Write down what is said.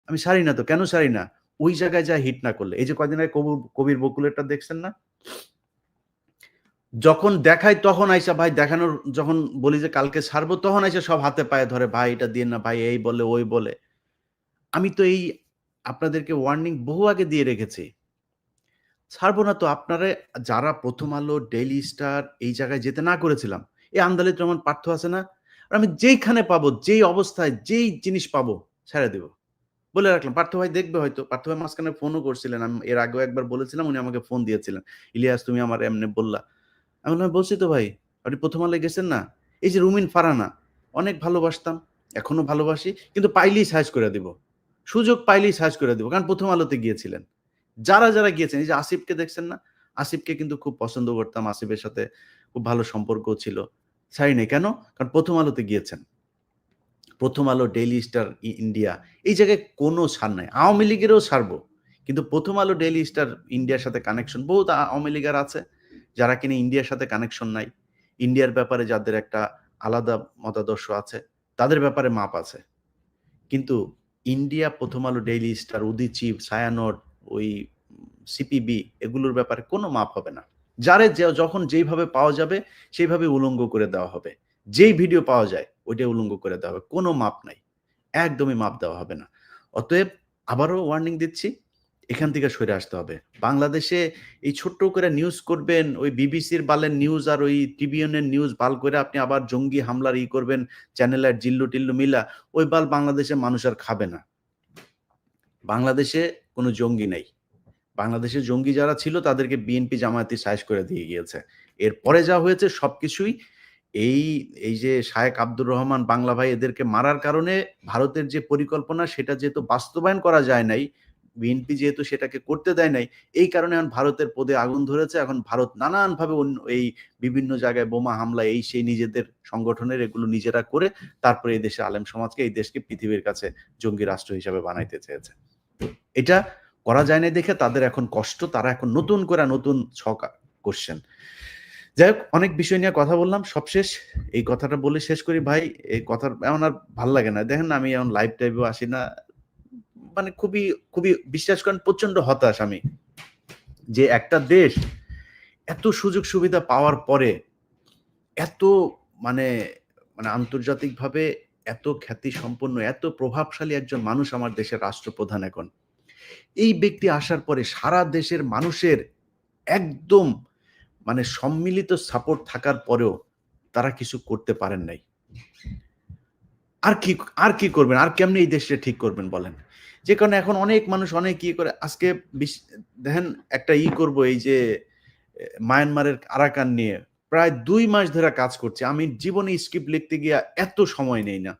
আমি সারি না তো, কেন সারি না? ওই জায়গায় যা হিট না করলে। এই যে কয়দিন আগে কবির বকুলেরটা দেখছেন না? যখন দেখাই তখন আইসা ভাই দেখানোর, যখন বলি যে কালকে ছাড়বো তখন আইসা সব হাতে পায়ে ধরে, "ভাই এটা দিয়েন না ভাই", এই বলে, ওই বলে। আমি তো এই আপনাদেরকে ওয়ার্নিং বহু আগে দিয়ে রেখেছি। ছাড়বো না তো। আপনারে যারা 'প্রথম আলো', 'ডেইলি স্টার' এই জায়গায় যেতে না করেছিলাম। এই আন্দালিব রহমান পার্থ আছে না? আর আমি যেইখানে পাবো, যেই অবস্থায়, যেই জিনিস পাবো ছেড়ে দিব। বলে রাখলাম। পার্থ ভাই দেখবে হয়তো। পার্থ ভাই মাঝখানে ফোনও করছিলেন। আমি এর আগেও একবার বলেছিলাম, উনি আমাকে ফোন দিয়েছিলেন। "ইলিয়াস তুমি আমারে এমনে বললা।" আমি বললাম, "বলছি তো ভাই। আপনি 'প্রথম আলোয়' গেছেন না? এই যে রুমিন ফারহানা, অনেক ভালোবাসতাম। এখনো ভালোবাসি। কিন্তু পাইলেই সাইজ করে দিব। সুযোগ পাইলেই সাইজ করে দিব। কারণ 'প্রথম আলোতে' গিয়েছিলেন। যারা গিয়েছেন, এই যে আসিফকে দেখছেন না? আসিফকে কিন্তু খুব পছন্দ করতাম। আসিফের সাথে খুব ভালো সম্পর্কও ছিল। ছাড়ি নাই। কেন? কারণ 'প্রথম আলোতে' গিয়েছেন। 'প্রথম আলো', 'ডেইলি স্টার', ইন্ডিয়া, এই জায়গায় কোনো ছাড় নাই। আওয়ামী লীগেরও ছাড়বো। কিন্তু 'প্রথম আলো', 'ডেইলি স্টার' ইন্ডিয়ার সাথে কানেকশন, বহুত আওয়ামী লীগের আছে, যারা কিনা ইন্ডিয়ার সাথে কানেকশন নাই। ইন্ডিয়ার ব্যাপারে যাদের একটা আলাদা মতাদর্শ আছে, তাদের ব্যাপারে মাপ আছে। কিন্তু ইন্ডিয়া, 'প্রথম আলো', 'ডেইলি স্টার', উদীচী, ছায়ানট, ওই সিপিবি, এগুলোর ব্যাপারে কোনো মাপ হবে না। যারে যখন যেইভাবে পাওয়া যাবে সেইভাবে উলঙ্গ করে দেওয়া হবে। যেই ভিডিও পাওয়া যায় ওইটাই উলঙ্গ করে দেওয়া হবে। কোনো মাপ নাই। একদমই মাপ দেওয়া হবে না। অতএব আবারও ওয়ার্নিং দিচ্ছি, এখান থেকে সরে আসতে হবে। বাংলাদেশে এই ছোট্ট করে নিউজ করবেন, ওই বিবিসির বালের নিউজ আর ওই টিবিএনের নিউজ বাল করে আপনি আবার জঙ্গি হামলার করবেন, চ্যানেলের জিল্লু-টিল্লু মিলা, ওই বাল বাংলাদেশের মানুষ আর খাবে না। বাংলাদেশে কোনো জঙ্গি নাই। বাংলাদেশে জঙ্গি যারা ছিল তাদেরকে বিএনপি জামায়াতি সাইজ করে দিয়ে গিয়েছে। এরপরে যা হয়েছে সবকিছুই এই, এই যে শায়েখ আব্দুর রহমান বাংলা ভাই এদেরকে মারার কারণে ভারতের যে পরিকল্পনা সেটা যেহেতু বাস্তবায়ন করা যায় নাই, বিএনপি যেহেতু সেটাকে করতে দেয় নাই, এই কারণে এখন ভারতের পদে আগুন ধরেছে। এখন ভারত নানানভাবে এই বিভিন্ন জায়গায় বোমা হামলা, এই সেই নিজেদের সংগঠনের এগুলো নিজেরা করে তারপরে এই দেশের আলেম সমাজকে, এই দেশকে পৃথিবীর কাছে জঙ্গি রাষ্ট্র হিসাবে বানাইতে চেয়েছে। এটা করা যায় নাই দেখে তাদের এখন কষ্ট, তারা এখন নতুন করে নতুন ছক করছেন। যাই হোক, অনেক বিষয় নিয়ে কথা বললাম। সবশেষ এই কথাটা বলে শেষ করি ভাই। এই কথা এখন আর ভাল লাগে না। দেখেন না, আমি এখন লাইভ টাইভেও আসি না। মানে খুবই বিশ্বাস করেন প্রচন্ড হতাশ আমি। যে একটা দেশ এত সুযোগ সুবিধা পাওয়ার পরে এত মানে মানে আন্তর্জাতিকভাবে এত খ্যাতি সম্পন্ন, এত প্রভাবশালী একজন মানুষ আমার দেশের রাষ্ট্রপ্রধান এখন। এই ব্যক্তি আসার পরে সারা দেশের মানুষের একদম মানে সম্মিলিত সাপোর্ট থাকার পরেও তারা কিছু করতে পারেন নাই। আর কি আর কি করবেন? আর কেমনে এই দেশটা ঠিক করবেন বলেন? যে কারণে এখন অনেক মানুষ অনেক করে আজকে দেখেন একটা করব, এই যে মায়ানমারের আরাকান নিয়ে প্রায় ২ মাস ধরে কাজ করছি। আমি জীবনে স্ক্রিপ্ট লিখতে গিয়ে এত সময় নেই না।